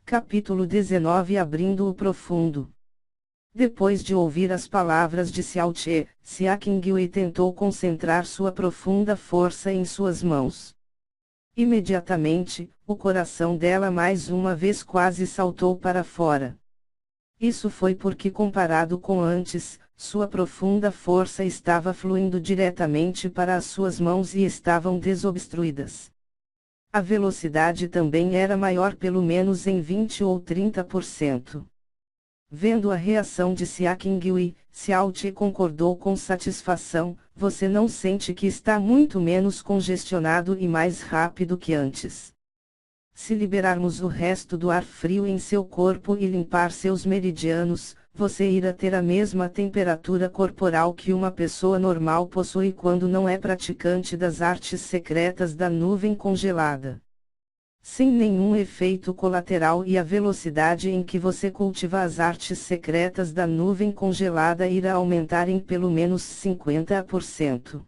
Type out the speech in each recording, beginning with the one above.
Capítulo 19 Abrindo o Profundo. Depois de ouvir as palavras de Xiao Che, Xia Qingyue tentou concentrar sua profunda força em suas mãos. Imediatamente, o coração dela mais uma vez quase saltou para fora. Isso foi porque, comparado com antes, sua profunda força estava fluindo diretamente para as suas mãos e estavam desobstruídas. A velocidade também era maior, pelo menos em 20 ou 30%. Vendo a reação de Xia Qingyue, Xiao Che concordou com satisfação: você não sente que está muito menos congestionado e mais rápido que antes? Se liberarmos o resto do ar frio em seu corpo e limpar seus meridianos, você irá ter a mesma temperatura corporal que uma pessoa normal possui quando não é praticante das artes secretas da nuvem congelada. Sem nenhum efeito colateral, e a velocidade em que você cultiva as artes secretas da nuvem congelada irá aumentar em pelo menos 50%.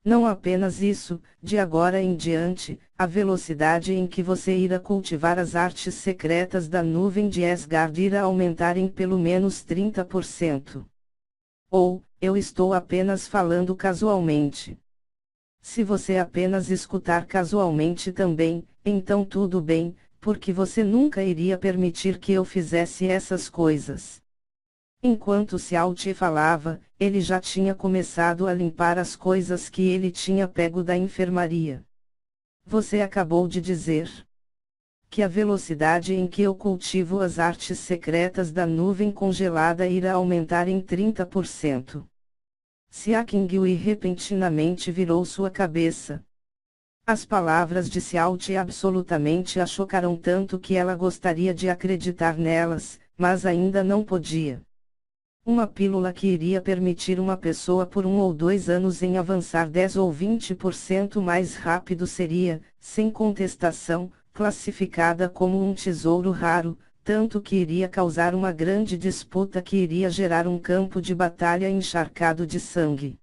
Não apenas isso, de agora em diante, a velocidade em que você irá cultivar as artes secretas da nuvem de Asgard irá aumentar em pelo menos 30%. Ou, eu estou apenas falando casualmente. Se você apenas escutar casualmente também, então tudo bem, porque você nunca iria permitir que eu fizesse essas coisas. Enquanto Xiao Che falava, ele já tinha começado a limpar as coisas que ele tinha pego da enfermaria. Você acabou de dizer que a velocidade em que eu cultivo as artes secretas da nuvem congelada irá aumentar em 30%. Xia Qingyue repentinamente virou sua cabeça. As palavras de Xiao Che absolutamente a chocaram tanto que ela gostaria de acreditar nelas, mas ainda não podia. Uma pílula que iria permitir uma pessoa por 1 ou 2 anos em avançar 10 ou 20% mais rápido seria, sem contestação, classificada como um tesouro raro, tanto que iria causar uma grande disputa que iria gerar um campo de batalha encharcado de sangue.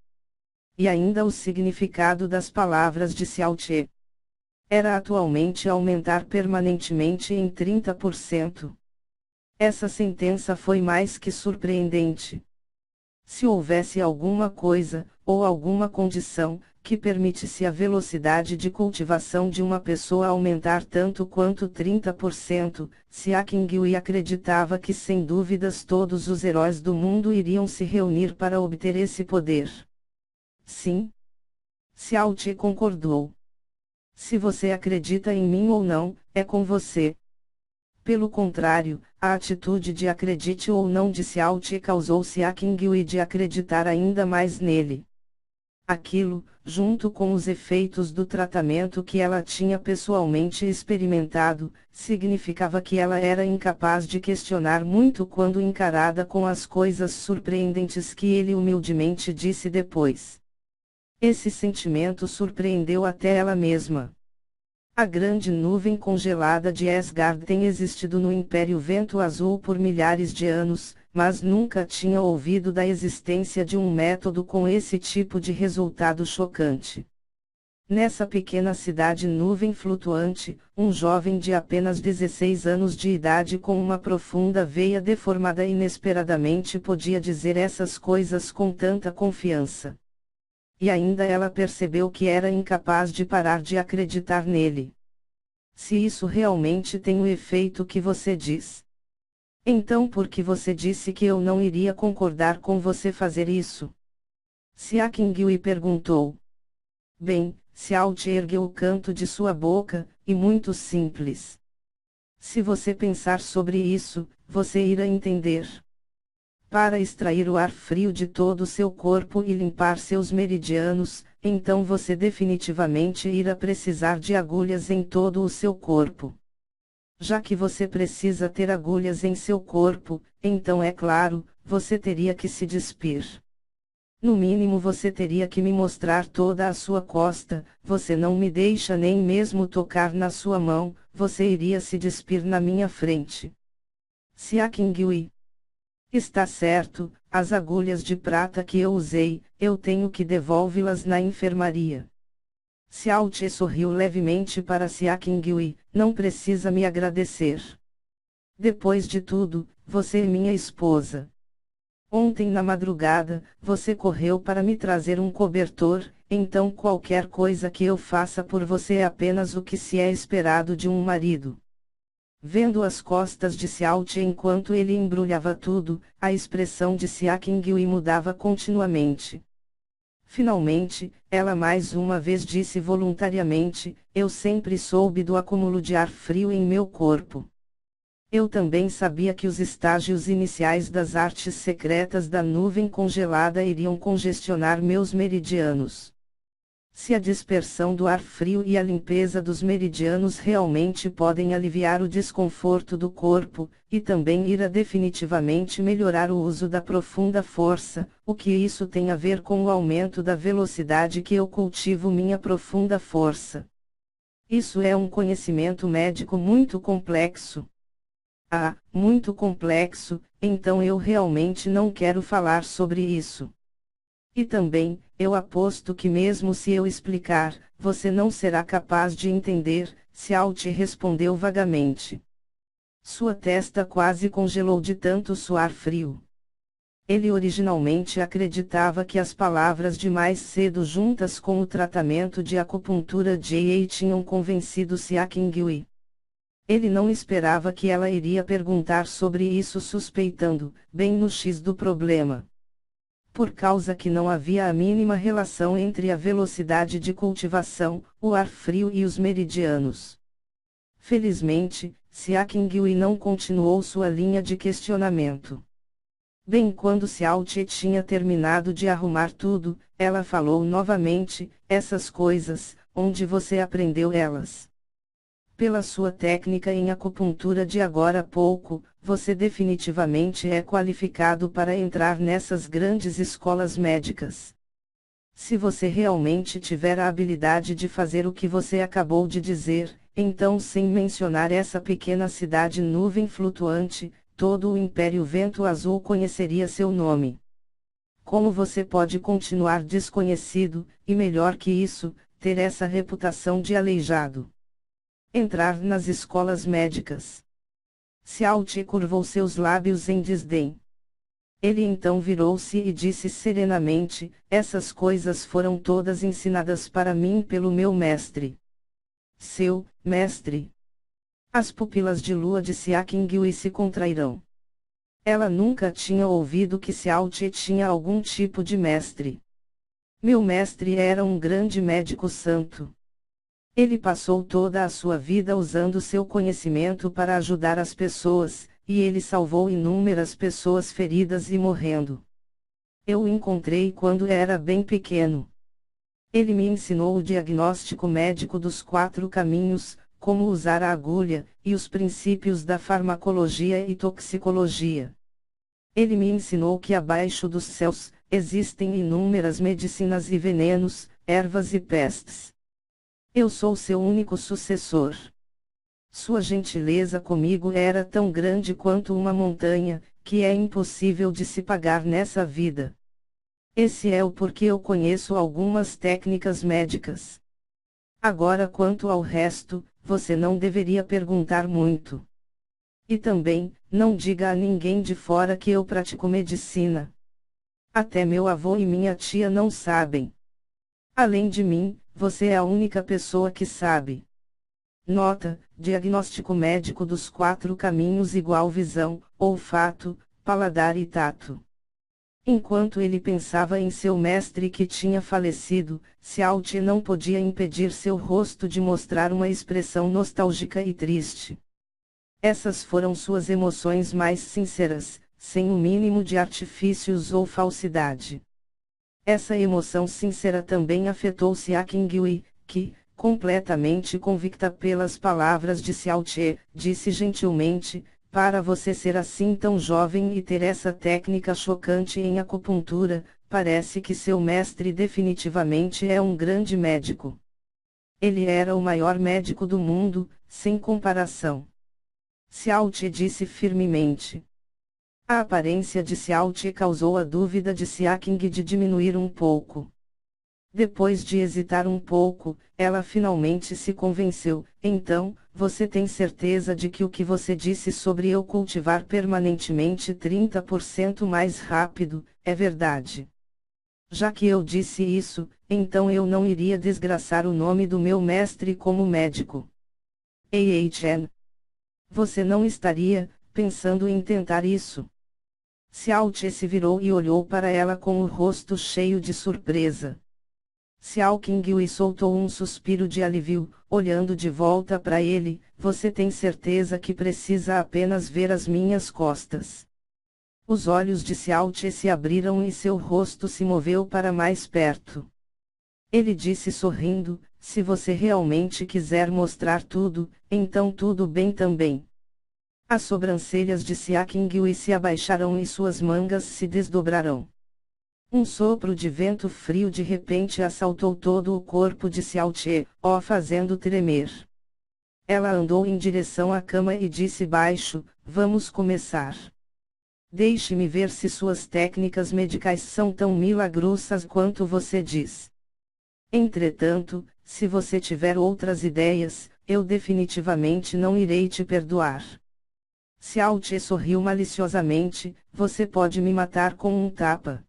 E ainda o significado das palavras de Xiao Che era atualmente aumentar permanentemente em 30%. Essa sentença foi mais que surpreendente. Se houvesse alguma coisa, ou alguma condição, que permitisse a velocidade de cultivação de uma pessoa aumentar tanto quanto 30%, Xia Qingyue acreditava que sem dúvidas todos os heróis do mundo iriam se reunir para obter esse poder. Sim. Xiao Che concordou. Se você acredita em mim ou não, é com você. Pelo contrário, a atitude de acredite ou não de Xiao Che causou Xia Qingyue de acreditar ainda mais nele. Aquilo, junto com os efeitos do tratamento que ela tinha pessoalmente experimentado, significava que ela era incapaz de questionar muito quando encarada com as coisas surpreendentes que ele humildemente disse depois. Esse sentimento surpreendeu até ela mesma. A grande nuvem congelada de Asgard tem existido no Império Vento Azul por milhares de anos, mas nunca tinha ouvido da existência de um método com esse tipo de resultado chocante. Nessa pequena cidade nuvem flutuante, um jovem de apenas 16 anos de idade com uma profunda veia deformada inesperadamente podia dizer essas coisas com tanta confiança. E ainda ela percebeu que era incapaz de parar de acreditar nele. Se isso realmente tem o efeito que você diz, então por que você disse que eu não iria concordar com você fazer isso? Xia Qingyue perguntou. Bem, Xiao Che ergueu o canto de sua boca, e muito simples. Se você pensar sobre isso, você irá entender. Para extrair o ar frio de todo o seu corpo e limpar seus meridianos, então você definitivamente irá precisar de agulhas em todo o seu corpo. Já que você precisa ter agulhas em seu corpo, então é claro, você teria que se despir. No mínimo você teria que me mostrar toda a sua costa, você não me deixa nem mesmo tocar na sua mão, você iria se despir na minha frente. Xia Qingyue. Está certo, as agulhas de prata que eu usei, eu tenho que devolvê-las na enfermaria. Xiao Che sorriu levemente para Xia Qingyue, não precisa me agradecer. Depois de tudo, você é minha esposa. Ontem na madrugada, você correu para me trazer um cobertor, então qualquer coisa que eu faça por você é apenas o que se é esperado de um marido. Vendo as costas de Xiaoqi enquanto ele embrulhava tudo, a expressão de Xia Qinghui mudava continuamente. Finalmente, ela mais uma vez disse voluntariamente: eu sempre soube do acúmulo de ar frio em meu corpo. Eu também sabia que os estágios iniciais das artes secretas da nuvem congelada iriam congestionar meus meridianos. Se a dispersão do ar frio e a limpeza dos meridianos realmente podem aliviar o desconforto do corpo, e também irá definitivamente melhorar o uso da profunda força, o que isso tem a ver com o aumento da velocidade que eu cultivo minha profunda força? Isso é um conhecimento médico muito complexo. Ah, muito complexo, então eu realmente não quero falar sobre isso. E também, eu aposto que mesmo se eu explicar, você não será capaz de entender, Xiaoqi respondeu vagamente. Sua testa quase congelou de tanto suar frio. Ele originalmente acreditava que as palavras de mais cedo juntas com o tratamento de acupuntura Jie tinham convencido Xia Qinghui. Ele não esperava que ela iria perguntar sobre isso suspeitando, bem no X do problema. Por causa que não havia a mínima relação entre a velocidade de cultivação, o ar frio e os meridianos. Felizmente, Xia Qinghui não continuou sua linha de questionamento. Bem quando Xiaoqi tinha terminado de arrumar tudo, ela falou novamente: essas coisas, onde você aprendeu elas? Pela sua técnica em acupuntura de agora há pouco, você definitivamente é qualificado para entrar nessas grandes escolas médicas. Se você realmente tiver a habilidade de fazer o que você acabou de dizer, então sem mencionar essa pequena cidade nuvem flutuante, todo o Império Vento Azul conheceria seu nome. Como você pode continuar desconhecido, e melhor que isso, ter essa reputação de aleijado? Entrar nas escolas médicas. Xiaoqi curvou seus lábios em desdém. Ele então virou-se e disse serenamente: essas coisas foram todas ensinadas para mim pelo meu mestre. Seu mestre? As pupilas de lua de Xia Qinghui se contrairão. Ela nunca tinha ouvido que Xiaoqi tinha algum tipo de mestre. Meu mestre era um grande médico santo. Ele passou toda a sua vida usando seu conhecimento para ajudar as pessoas, e ele salvou inúmeras pessoas feridas e morrendo. Eu o encontrei quando era bem pequeno. Ele me ensinou o diagnóstico médico dos 4 caminhos, como usar a agulha, e os princípios da farmacologia e toxicologia. Ele me ensinou que abaixo dos céus, existem inúmeras medicinas e venenos, ervas e pestes. Eu sou seu único sucessor. Sua gentileza comigo era tão grande quanto uma montanha, que é impossível de se pagar nessa vida. Esse é o porquê eu conheço algumas técnicas médicas. Agora quanto ao resto, você não deveria perguntar muito. E também, não diga a ninguém de fora que eu pratico medicina. Até meu avô e minha tia não sabem. Além de mim, você é a única pessoa que sabe. Nota: diagnóstico médico dos 4 caminhos igual visão, olfato, paladar e tato. Enquanto ele pensava em seu mestre que tinha falecido, Xiaoqi não podia impedir seu rosto de mostrar uma expressão nostálgica e triste. Essas foram suas emoções mais sinceras, sem o mínimo de artifícios ou falsidade. Essa emoção sincera também afetou Xia Qinghui, que, completamente convicta pelas palavras de Xiaoqi, disse gentilmente: para você ser assim tão jovem e ter essa técnica chocante em acupuntura, parece que seu mestre definitivamente é um grande médico. Ele era o maior médico do mundo, sem comparação. Xiaoqi disse firmemente. A aparência de Xiaoqi causou a dúvida de Xia Qing de diminuir um pouco. Depois de hesitar um pouco, ela finalmente se convenceu. Então, você tem certeza de que o que você disse sobre eu cultivar permanentemente 30% mais rápido, é verdade? Já que eu disse isso, então eu não iria desgraçar o nome do meu mestre como médico. AHN. Você não estaria pensando em tentar isso? Xiao Che se virou e olhou para ela com o rosto cheio de surpresa. Xiao Qingyue soltou um suspiro de alívio, olhando de volta para ele. Você tem certeza que precisa apenas ver as minhas costas? Os olhos de Xiao Che se abriram e seu rosto se moveu para mais perto. Ele disse sorrindo, se você realmente quiser mostrar tudo, então tudo bem também. As sobrancelhas de Xia Qingyue se abaixarão e suas mangas se desdobrarão. Um sopro de vento frio de repente assaltou todo o corpo de Xiao Che, fazendo tremer. Ela andou em direção à cama e disse baixo, vamos começar. Deixe-me ver se suas técnicas medicais são tão milagrosas quanto você diz. Entretanto, se você tiver outras ideias, eu definitivamente não irei te perdoar. Xiao Che sorriu maliciosamente, você pode me matar com um tapa.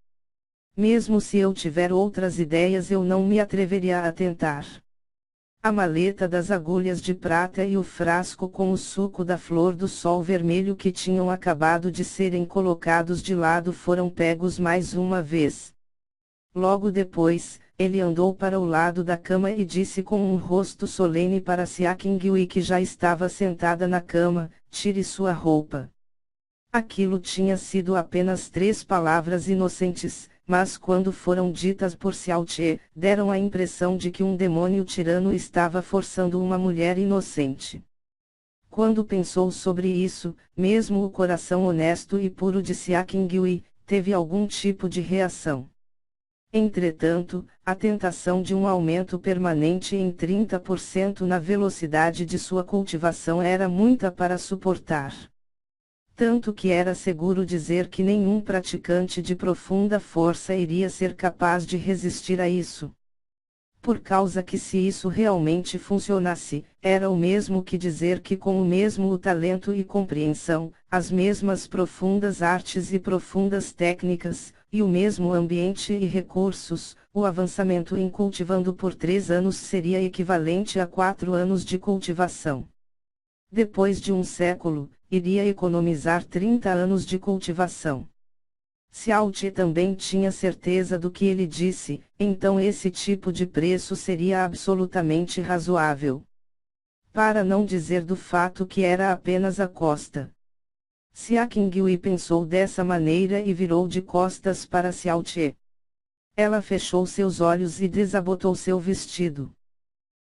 Mesmo se eu tiver outras ideias eu não me atreveria a tentar. A maleta das agulhas de prata e o frasco com o suco da flor do sol vermelho que tinham acabado de serem colocados de lado foram pegos mais uma vez. Logo depois, ele andou para o lado da cama e disse com um rosto solene para Xia Qingyue que já estava sentada na cama, tire sua roupa. Aquilo tinha sido apenas 3 palavras inocentes, mas quando foram ditas por Xiao Che, deram a impressão de que um demônio tirano estava forçando uma mulher inocente. Quando pensou sobre isso, mesmo o coração honesto e puro de Xia Qingyue, teve algum tipo de reação. Entretanto, a tentação de um aumento permanente em 30% na velocidade de sua cultivação era muita para suportar. Tanto que era seguro dizer que nenhum praticante de profunda força iria ser capaz de resistir a isso. Por causa que se isso realmente funcionasse, era o mesmo que dizer que com o mesmo talento e compreensão, as mesmas profundas artes e profundas técnicas, e o mesmo ambiente e recursos, o avançamento em cultivando por 3 anos seria equivalente a 4 anos de cultivação. Depois de um século, iria economizar 30 anos de cultivação. Xiao Che também tinha certeza do que ele disse, então esse tipo de preço seria absolutamente razoável. Para não dizer do fato que era apenas a costa. Xia Qingyue pensou dessa maneira e virou de costas para Xiao Che. Ela fechou seus olhos e desabotou seu vestido.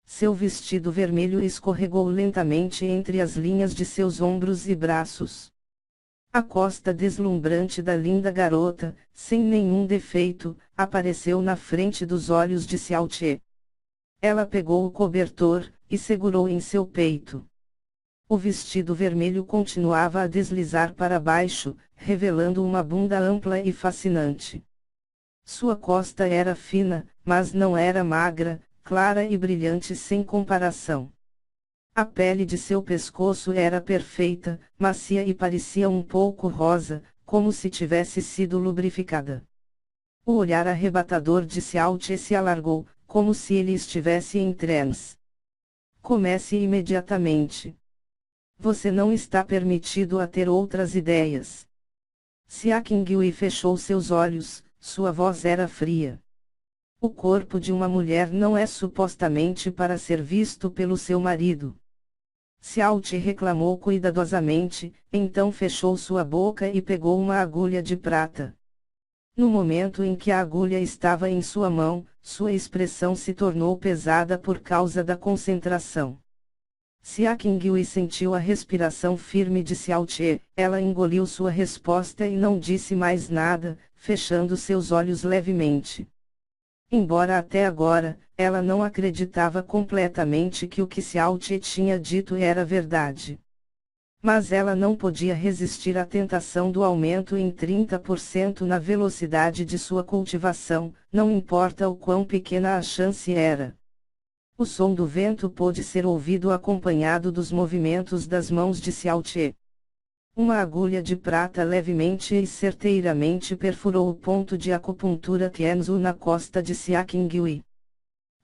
Seu vestido vermelho escorregou lentamente entre as linhas de seus ombros e braços. A costa deslumbrante da linda garota, sem nenhum defeito, apareceu na frente dos olhos de Xiao Che. Ela pegou o cobertor, e segurou em seu peito. O vestido vermelho continuava a deslizar para baixo, revelando uma bunda ampla e fascinante. Sua costa era fina, mas não era magra, clara e brilhante sem comparação. A pele de seu pescoço era perfeita, macia e parecia um pouco rosa, como se tivesse sido lubrificada. O olhar arrebatador de Xiao Che se alargou, como se ele estivesse em transe. Comece imediatamente. Você não está permitido a ter outras ideias. Xia Qingyue fechou seus olhos, sua voz era fria. O corpo de uma mulher não é supostamente para ser visto pelo seu marido. Xiao Che reclamou cuidadosamente, então fechou sua boca e pegou uma agulha de prata. No momento em que a agulha estava em sua mão, sua expressão se tornou pesada por causa da concentração. Xia Qingyue sentiu a respiração firme de Xiao Che, ela engoliu sua resposta e não disse mais nada, fechando seus olhos levemente. Embora até agora, ela não acreditava completamente que o que Xiao Che tinha dito era verdade. Mas ela não podia resistir à tentação do aumento em 30% na velocidade de sua cultivação, não importa o quão pequena a chance era. O som do vento pôde ser ouvido acompanhado dos movimentos das mãos de Xiao Che. Uma agulha de prata levemente e certeiramente perfurou o ponto de acupuntura Tianzu na costa de Xia Qingyue.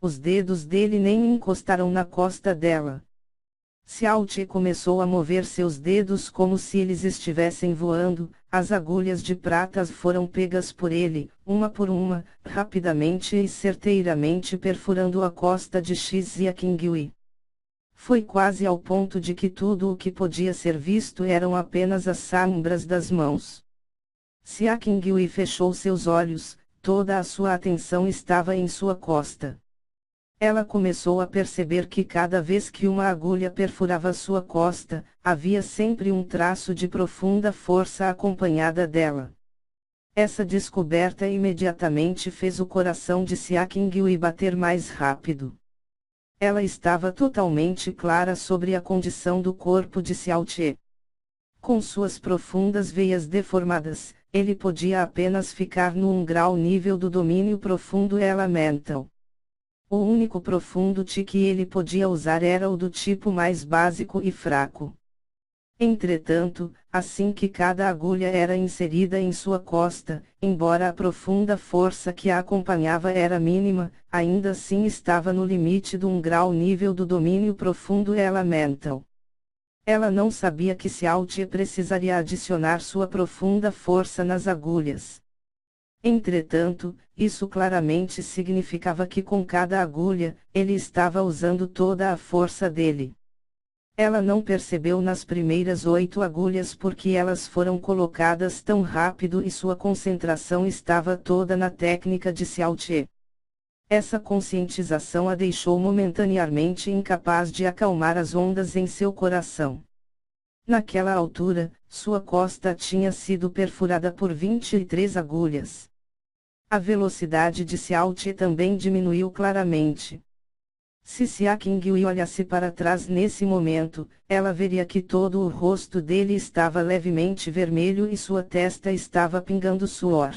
Os dedos dele nem encostaram na costa dela. Xiao Che começou a mover seus dedos como se eles estivessem voando, as agulhas de prata foram pegas por uma por uma, rapidamente e certeiramente perfurando a costa de Xia Qingyue. Foi quase ao ponto de que tudo o que podia ser visto eram apenas as sombras das mãos. Xia Qingyue fechou seus olhos, toda a sua atenção estava em sua costa. Ela começou a perceber que cada vez que uma agulha perfurava sua costa, havia sempre um traço de profunda força acompanhada dela. Essa descoberta imediatamente fez o coração de Xia Qingyue bater mais rápido. Ela estava totalmente clara sobre a condição do corpo de Xiao Che. Com suas profundas veias deformadas, ele podia apenas ficar no grau nível do domínio profundo elemental. O único profundo Chi que ele podia usar era o do tipo mais básico e fraco. Entretanto, assim que cada agulha era inserida em sua costa, embora a profunda força que a acompanhava era mínima, ainda assim estava no limite do grau nível do domínio profundo elemental. Ela não sabia que Xiao Che precisaria adicionar sua profunda força nas agulhas. Entretanto, isso claramente significava que com cada agulha, ele estava usando toda a força dele. Ela não percebeu nas primeiras 8 agulhas porque elas foram colocadas tão rápido e sua concentração estava toda na técnica de Xiao Che. Essa conscientização a deixou momentaneamente incapaz de acalmar as ondas em seu coração. Naquela altura, sua costa tinha sido perfurada por 23 agulhas. A velocidade de Xiao Che também diminuiu claramente. Se Xia Qingyue olhasse para trás nesse momento, ela veria que todo o rosto dele estava levemente vermelho e sua testa estava pingando suor.